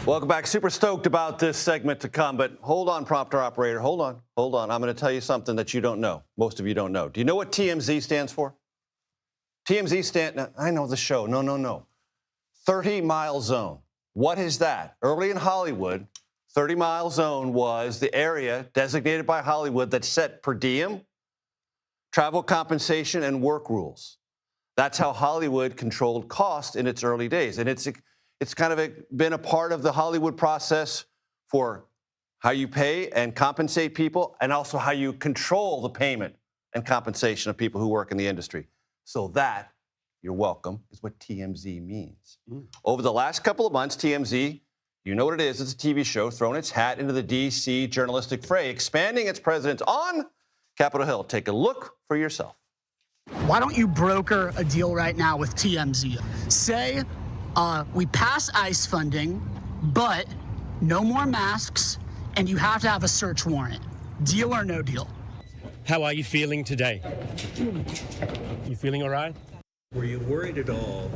Welcome back. Super stoked about this segment to come, but hold on, prompter operator. Hold on. I'm going to tell you something that you don't know. Most of you don't know. Do you know what TMZ stands for? I know the show. No. 30-mile zone. What is that? Early in Hollywood, 30-mile zone was the area designated by Hollywood that set per diem, travel compensation, and work rules. That's how Hollywood controlled cost in its early days. And it's kind of been a part of the Hollywood process for how you pay and compensate people, and also how you control the payment and compensation of people who work in the industry. So that, you're welcome, is what TMZ means. Over the last couple of months, TMZ, you know what it is, it's a TV show, thrown its hat into the DC journalistic fray, expanding its presence on Capitol Hill. Take a look for yourself. Why don't you broker a deal right now with TMZ? Say we pass ICE funding, but no more masks, and you have to have a search warrant. Deal or no deal? How are you feeling today? You feeling all right? Were you worried at all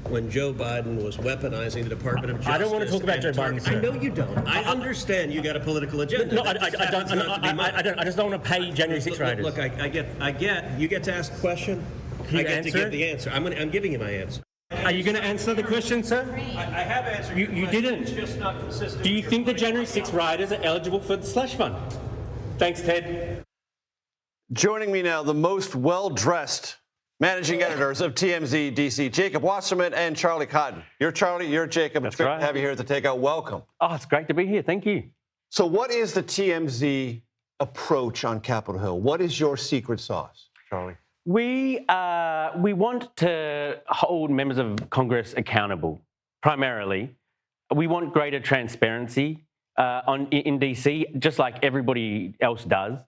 when Joe Biden was weaponizing the Department of Justice? I don't want to talk about Joe Biden, sir. I know you don't. I understand you got a political agenda. No, I don't. I just don't want to pay January 6 riders. Look, I get. You get to ask a question. Can you I get answer? to give the answer. I'm giving you my answer. Are you going to answer the question, sir? I have answered. You didn't. It's just not consistent. Do you think the January 6 riders are eligible for the slush fund? Thanks, Ted. Joining me now, the most well-dressed managing editors of TMZ DC, Jacob Wasserman and Charlie Cotton. You're Charlie, you're Jacob. It's great to have you here at the Takeout. Welcome. Oh, it's great to be here. Thank you. So what is the TMZ approach on Capitol Hill? What is your secret sauce, Charlie? We want to hold members of Congress accountable, primarily. We want greater transparency in DC, just like everybody else does.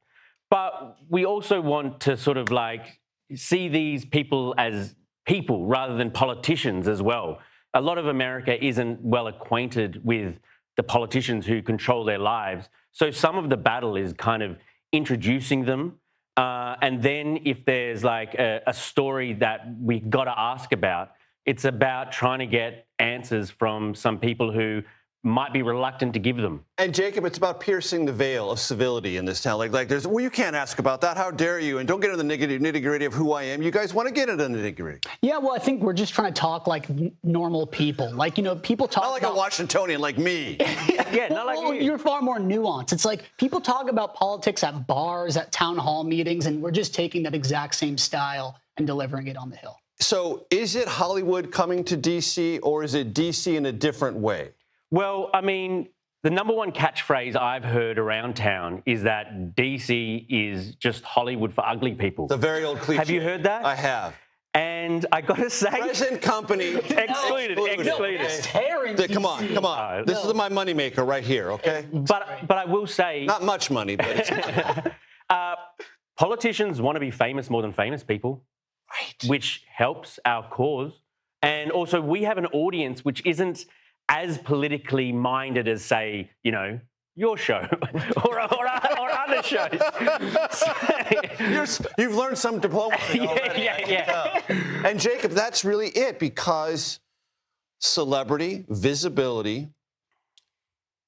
But we also want to sort of like see these people as people rather than politicians as well. A lot of America isn't well acquainted with the politicians who control their lives. So some of the battle is kind of introducing them. And then if there's like a story that we got to ask about, it's about trying to get answers from some people who might be reluctant to give them. And Jacob, it's about piercing the veil of civility in this town. Like there's, well, you can't ask about that. How dare you? And don't get into the nitty-gritty of who I am. You guys want to get into the nitty-gritty. Yeah, well, I think we're just trying to talk like normal people. Like, you know, people talk not like about... a Washingtonian like me. Yeah, not like you. You're far more nuanced. It's like people talk about politics at bars, at town hall meetings, and we're just taking that exact same style and delivering it on the Hill. So is it Hollywood coming to DC, or is it DC in a different way? Well, I mean, the number one catchphrase I've heard around town is that DC is just Hollywood for ugly people. The very old cliche. Have you heard that? I have. And I got to say... Present company. Excluded. Come on. This is my moneymaker right here, okay? But I will say... Not much money, but it's... Politicians want to be famous more than famous people. Right. Which helps our cause. And also, we have an audience which isn't as politically minded as, say, you know, your show or other shows. You've learned some diplomacy already. Yeah. And Jacob, that's really it, because celebrity, visibility,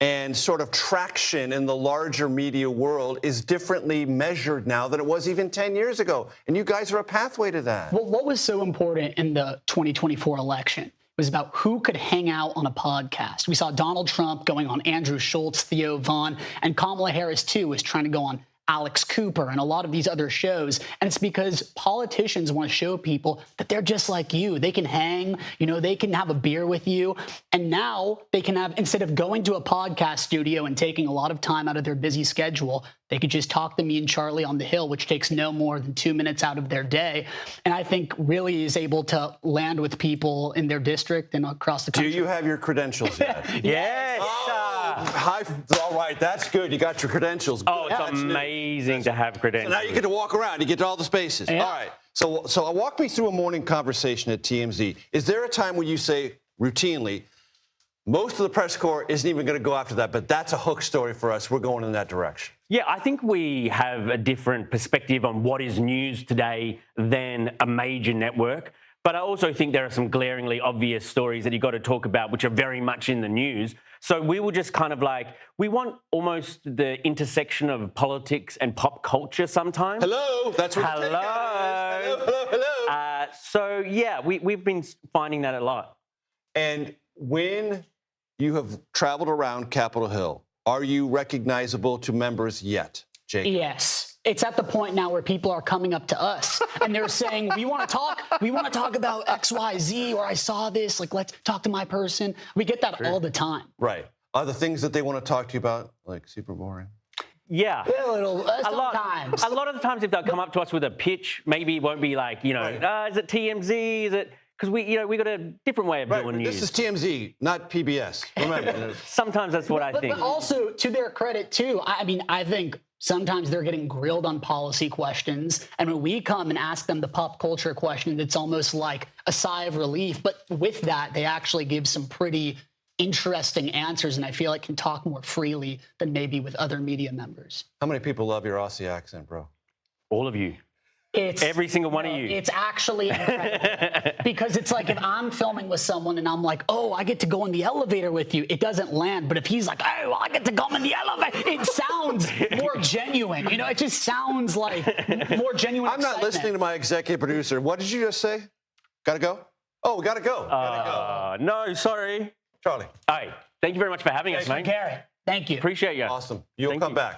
and sort of traction in the larger media world is differently measured now than it was even 10 years ago. And you guys are a pathway to that. Well, what was so important in the 2024 election was about who could hang out on a podcast. We saw Donald Trump going on Andrew Schultz, Theo Vaughn, and Kamala Harris, too, was trying to go on Alex Cooper and a lot of these other shows. And it's because politicians want to show people that they're just like you. They can hang, you know, they can have a beer with you. And now they can have, instead of going to a podcast studio and taking a lot of time out of their busy schedule, they could just talk to me and Charlie on the Hill, which takes no more than 2 minutes out of their day. And I think really is able to land with people in their district and across the country. Do you have your credentials yet? Yes. All right, that's good. You got your credentials. Good. Oh, it's amazing to have credentials. So now you get to walk around. You get to all the spaces. Yeah. All right. So walk me through a morning conversation at TMZ. Is there a time when you say routinely, most of the press corps isn't even going to go after that, but that's a hook story for us. We're going in that direction. Yeah, I think we have a different perspective on what is news today than a major network. But I also think there are some glaringly obvious stories that you've got to talk about, which are very much in the news. So we will just kind of like, we want almost the intersection of politics and pop culture sometimes. Hello, that's what Hello. the takeout is. Hello. So yeah, we've been finding that a lot. And when you have traveled around Capitol Hill, are you recognizable to members yet, Jake? Yes. It's at the point now where people are coming up to us and they're saying, we want to talk about X, Y, Z, or I saw this, like, let's talk to my person. We get that all the time. Right. Are the things that they want to talk to you about, like, super boring? Yeah. Sometimes. A lot of the times if they'll come up to us with a pitch, maybe it won't be like, you know, Right. Is it TMZ? Is it... Because we got a different way of doing news. This is TMZ, not PBS. Remember. Sometimes that's what I think. But also, to their credit, too, I mean, I think sometimes they're getting grilled on policy questions. And when we come and ask them the pop culture questions, it's almost like a sigh of relief. But with that, they actually give some pretty interesting answers, and I feel like can talk more freely than maybe with other media members. How many people love your Aussie accent, bro? All of you. It's Every single one of you. It's actually incredible. Because it's like if I'm filming with someone and I'm like, oh, I get to go in the elevator with you, it doesn't land. But if he's like, oh, I get to go in the elevator, it sounds more genuine. You know, it just sounds like more genuine. I'm not listening to my executive producer. What did you just say? Gotta go? Oh, we gotta go. No, sorry. Charlie. All right. Thank you very much for having us, mate. Garrett, thank you. Appreciate you. Awesome. You'll Thank come you. back.